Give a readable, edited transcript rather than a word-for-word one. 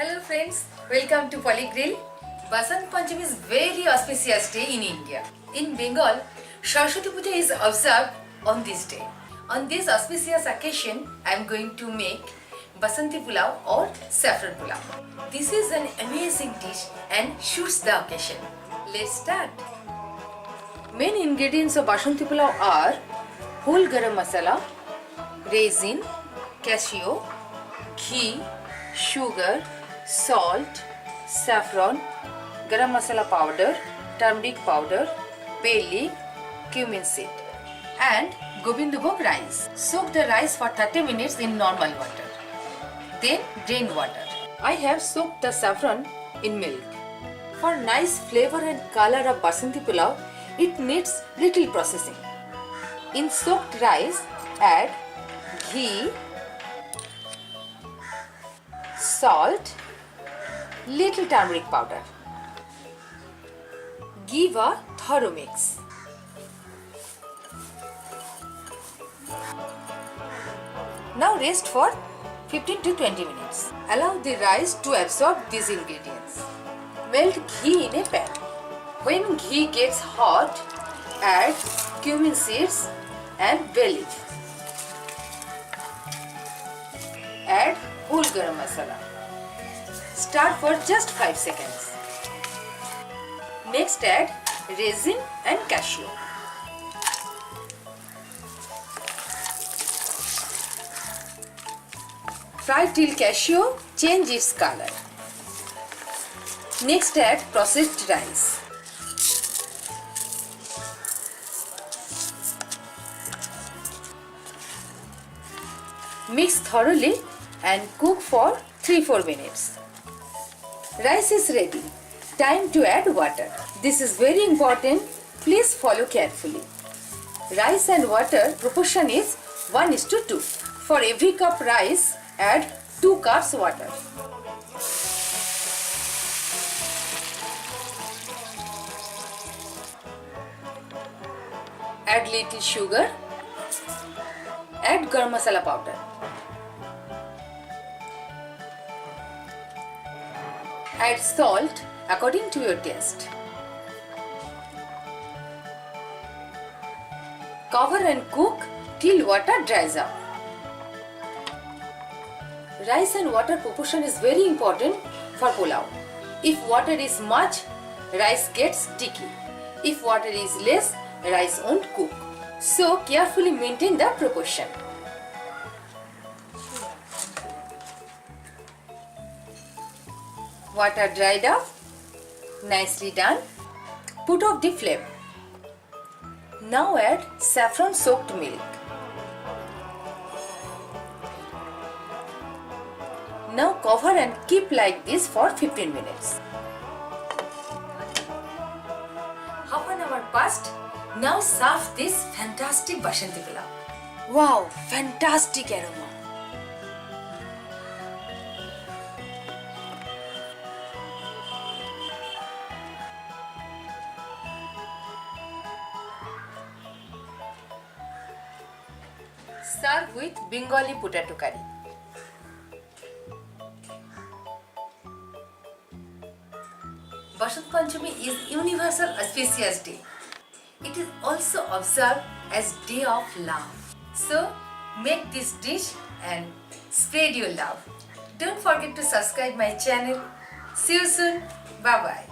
Hello friends, welcome to PoliGrill. Basant Panchami is very auspicious day in India. In Bengal, Saraswati Puja is observed on this day. On this auspicious occasion, I am going to make Basanti Pulao or saffron pulao. This is an amazing dish and suits the occasion. Let's start. Main ingredients of Basanti Pulao are whole garam masala, raisin, cashew, ghee, sugar, salt, saffron, garam masala powder, turmeric powder, bay leaf, cumin seed and Govindbhog rice. Soak the rice for 30 minutes in normal water. Then drain water. I have soaked the saffron in milk. For nice flavor and color of Basanti Pulao, it needs little processing. In soaked rice, add ghee, salt, little turmeric powder. Give a thorough mix. Now rest for 15 to 20 minutes. Allow the rice to absorb these ingredients. Melt ghee in a pan. When ghee gets hot, add cumin seeds and bay leaf. Add whole garam masala. Stir for just 5 seconds. Next add raisin and cashew. Fry till cashew change its color. Next add processed rice. Mix thoroughly and cook for 3-4 minutes. Rice is ready. Time to add water. This is very important. Please follow carefully. Rice and water proportion is 1:2. For every cup rice, add 2 cups water. Add little sugar. Add garam masala powder. Add salt according to your taste. Cover and cook till water dries up. Rice and water proportion is very important for pulao. If water is much, rice gets sticky. If water is less, rice won't cook. So carefully maintain the proportion. Water dried up. Nicely done. Put off the flame. Now add saffron soaked milk. Now cover and keep like this for 15 minutes. Half an hour passed. Now serve this fantastic Basanti Pulao. Wow, fantastic aroma. Serve with Bengali potato curry. Basant Panchami is universal auspicious day. It is also observed as Day of Love. So make this dish and spread your love. Don't forget to subscribe my channel. See you soon. Bye bye.